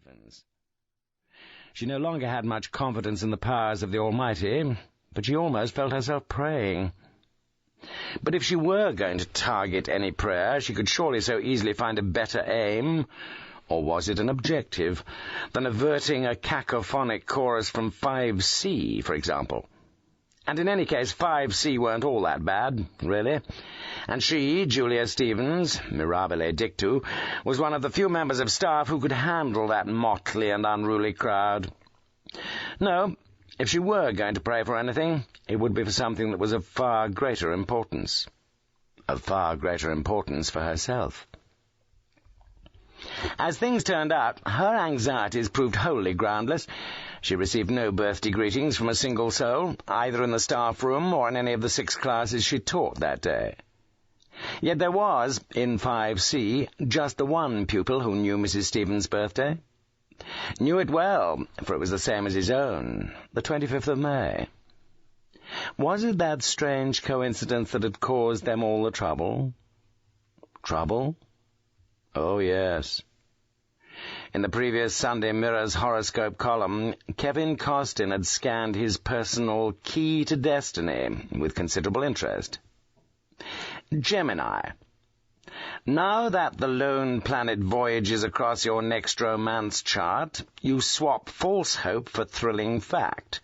Stevens. She no longer had much confidence in the powers of the Almighty, but she almost felt herself praying. But if she were going to target any prayer, she could surely so easily find a better aim, or was it an objective, than averting a cacophonic chorus from 5C, for example. And in any case, 5C weren't all that bad, really. And she, Julia Stevens, mirabile dictu, was one of the few members of staff who could handle that motley and unruly crowd. No, if she were going to pray for anything, it would be for something that was of far greater importance. Of far greater importance for herself. As things turned out, her anxieties proved wholly groundless. She received no birthday greetings from a single soul, either in the staff room or in any of the 6 classes she taught that day. Yet there was, in 5C, just the one pupil who knew Mrs. Stevens' birthday. Knew it well, for it was the same as his own, the 25th of May. Was it that strange coincidence that had caused them all the trouble? Trouble? Oh, yes. In the previous Sunday Mirror's horoscope column, Kevin Costin had scanned his personal key to destiny with considerable interest. Gemini. Now that the lone planet voyages across your next romance chart, you swap false hope for thrilling fact.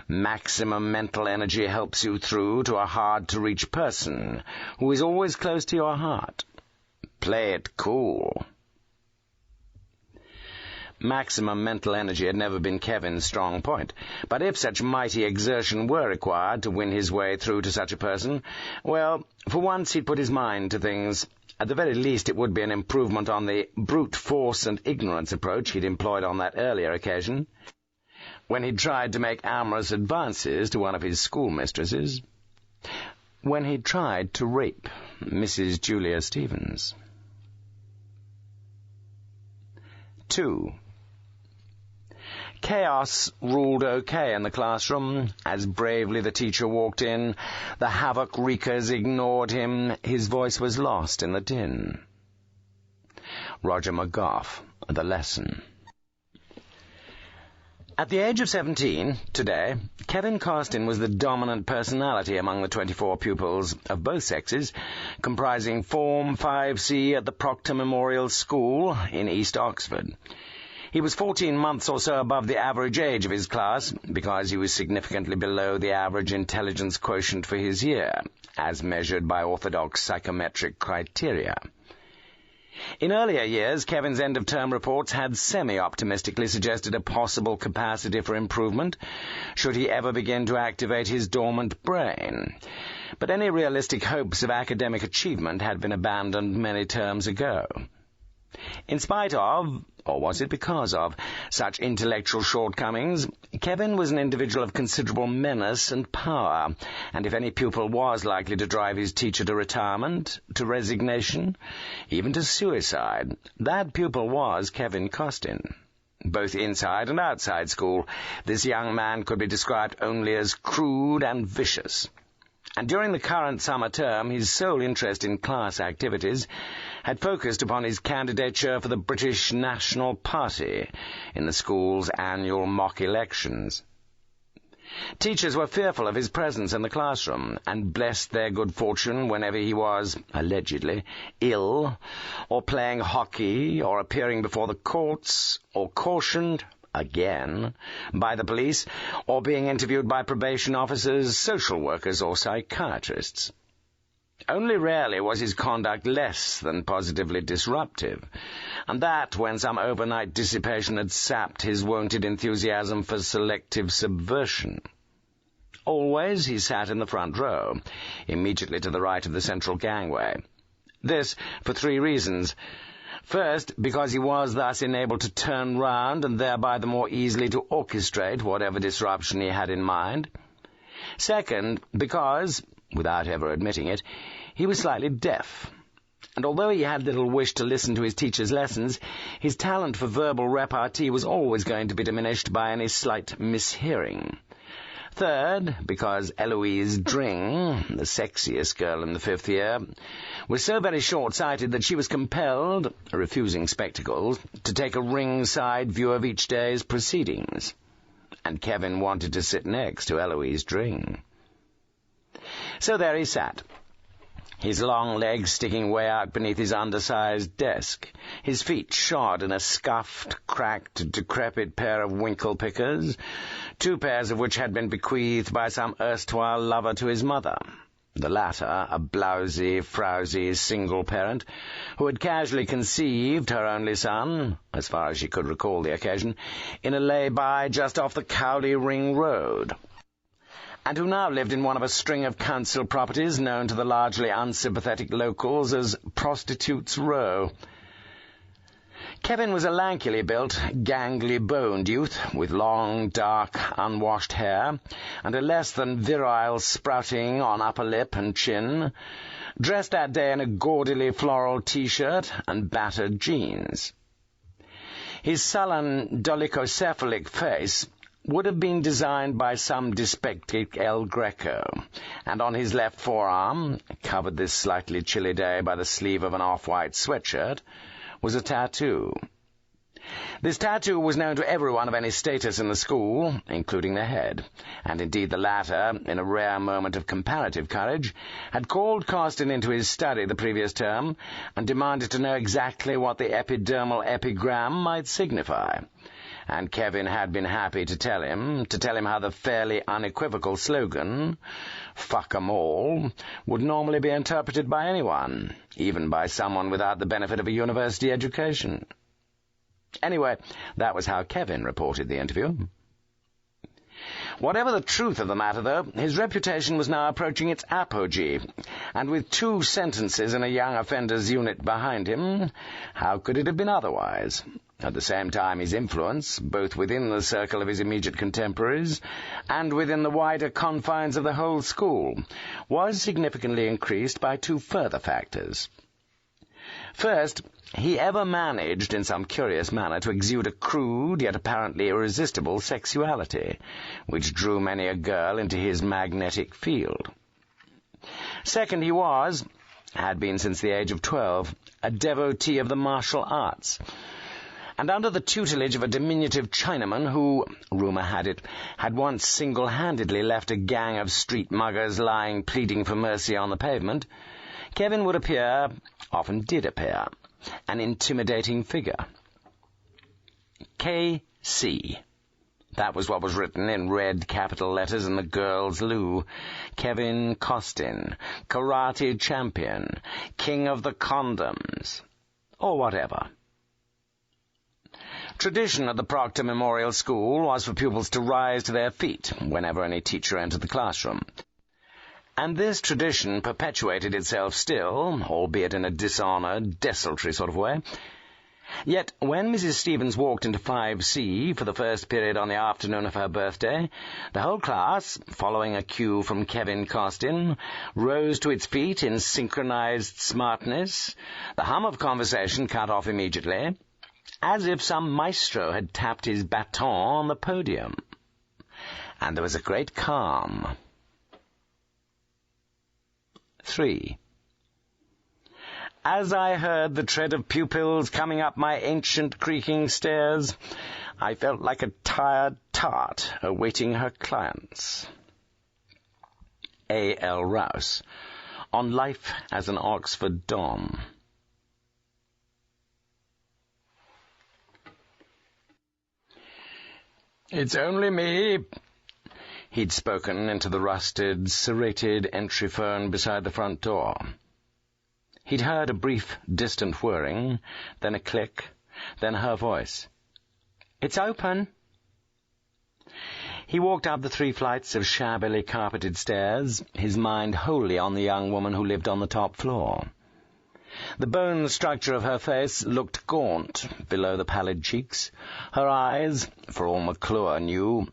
Maximum mental energy helps you through to a hard-to-reach person who is always close to your heart. Play it cool. Maximum mental energy had never been Kevin's strong point, but if such mighty exertion were required to win his way through to such a person, well, for once he'd put his mind to things. At the very least it would be an improvement on the brute force and ignorance approach he'd employed on that earlier occasion, when he'd tried to make amorous advances to one of his schoolmistresses, when he'd tried to rape Mrs. Julia Stevens. 2. Chaos ruled okay in the classroom. As bravely the teacher walked in, the havoc-wreakers ignored him. His voice was lost in the din. Roger McGough, The Lesson. At the age of 17, today, Kevin Costin was the dominant personality among the 24 pupils of both sexes, comprising Form 5C at the Proctor Memorial School in East Oxford. He was 14 months or so above the average age of his class, because he was significantly below the average intelligence quotient for his year, as measured by orthodox psychometric criteria. In earlier years, Kevin's end-of-term reports had semi-optimistically suggested a possible capacity for improvement, should he ever begin to activate his dormant brain. But any realistic hopes of academic achievement had been abandoned many terms ago. In spite of, or was it because of, such intellectual shortcomings, Kevin was an individual of considerable menace and power, and if any pupil was likely to drive his teacher to retirement, to resignation, even to suicide, that pupil was Kevin Costin. Both inside and outside school, this young man could be described only as crude and vicious. And during the current summer term, his sole interest in class activities had focused upon his candidature for the British National Party in the school's annual mock elections. Teachers were fearful of his presence in the classroom, and blessed their good fortune whenever he was, allegedly, ill, or playing hockey, or appearing before the courts, or cautioned, again, by the police, or being interviewed by probation officers, social workers, or psychiatrists. Only rarely was his conduct less than positively disruptive, and that when some overnight dissipation had sapped his wonted enthusiasm for selective subversion. Always he sat in the front row, immediately to the right of the central gangway. This for 3 reasons. First, because he was thus enabled to turn round and thereby the more easily to orchestrate whatever disruption he had in mind. Second, because, without ever admitting it, he was slightly deaf, and although he had little wish to listen to his teacher's lessons, his talent for verbal repartee was always going to be diminished by any slight mishearing. Third, because Eloise Dring, the sexiest girl in the 5th year, was so very short-sighted that she was compelled, refusing spectacles, to take a ringside view of each day's proceedings. And Kevin wanted to sit next to Eloise Dring. So there he sat, his long legs sticking way out beneath his undersized desk, his feet shod in a scuffed, cracked, decrepit pair of winkle-pickers, 2 pairs of which had been bequeathed by some erstwhile lover to his mother, the latter a blousy, frowsy single parent who had casually conceived her only son, as far as she could recall the occasion, in a lay-by just off the Cowley Ring Road, and who now lived in one of a string of council properties known to the largely unsympathetic locals as Prostitute's Row. Kevin was a lankily built, gangly-boned youth with long, dark, unwashed hair and a less than virile sprouting on upper lip and chin, dressed that day in a gaudily floral T-shirt and battered jeans. His sullen, dolichocephalic face would have been designed by some dyspeptic El Greco, and on his left forearm, covered this slightly chilly day by the sleeve of an off-white sweatshirt, was a tattoo. This tattoo was known to everyone of any status in the school, including the head, and indeed the latter, in a rare moment of comparative courage, had called Costin into his study the previous term and demanded to know exactly what the epidermal epigram might signify. And Kevin had been happy to tell him how the fairly unequivocal slogan, "Fuck 'em all," would normally be interpreted by anyone, even by someone without the benefit of a university education. Anyway, that was how Kevin reported the interview. Whatever the truth of the matter, though, his reputation was now approaching its apogee, and with 2 sentences in a young offenders' unit behind him, how could it have been otherwise? At the same time, his influence, both within the circle of his immediate contemporaries and within the wider confines of the whole school, was significantly increased by 2 further factors. First, he ever managed, in some curious manner, to exude a crude yet apparently irresistible sexuality, which drew many a girl into his magnetic field. Second, he had been since the age of 12, a devotee of the martial arts, and under the tutelage of a diminutive Chinaman who, rumour had it, had once single-handedly left a gang of street muggers lying pleading for mercy on the pavement, Kevin would appear, often did appear, an intimidating figure. K.C. That was what was written in red capital letters in the girls' loo. Kevin Costin, karate champion, king of the condoms, or whatever. Tradition at the Proctor Memorial School was for pupils to rise to their feet whenever any teacher entered the classroom. And this tradition perpetuated itself still, albeit in a dishonoured, desultory sort of way. Yet when Mrs. Stevens walked into 5C for the first period on the afternoon of her birthday, the whole class, following a cue from Kevin Costin, rose to its feet in synchronized smartness, the hum of conversation cut off immediately, as if some maestro had tapped his baton on the podium. And there was a great calm. 3. As I heard the tread of pupils coming up my ancient creaking stairs, I felt like a tired tart awaiting her clients. A. L. Rouse, on life as an Oxford Dom. "It's only me," he'd spoken into the rusted, serrated entry phone beside the front door. He'd heard a brief, distant whirring, then a click, then her voice. "It's open." He walked up the 3 flights of shabbily carpeted stairs, his mind wholly on the young woman who lived on the top floor. The bone structure of her face looked gaunt below the pallid cheeks. Her eyes, for all McClure knew,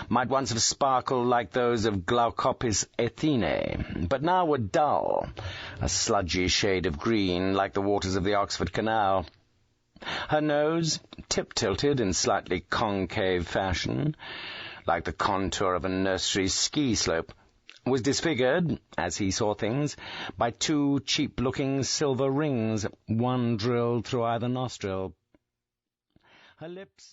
might once have sparkled like those of Glaucopis Athenae, but now were dull, a sludgy shade of green like the waters of the Oxford Canal. Her nose, tip-tilted in slightly concave fashion, like the contour of a nursery ski slope, was disfigured, as he saw things, by 2 cheap-looking silver rings, one drilled through either nostril. Her lips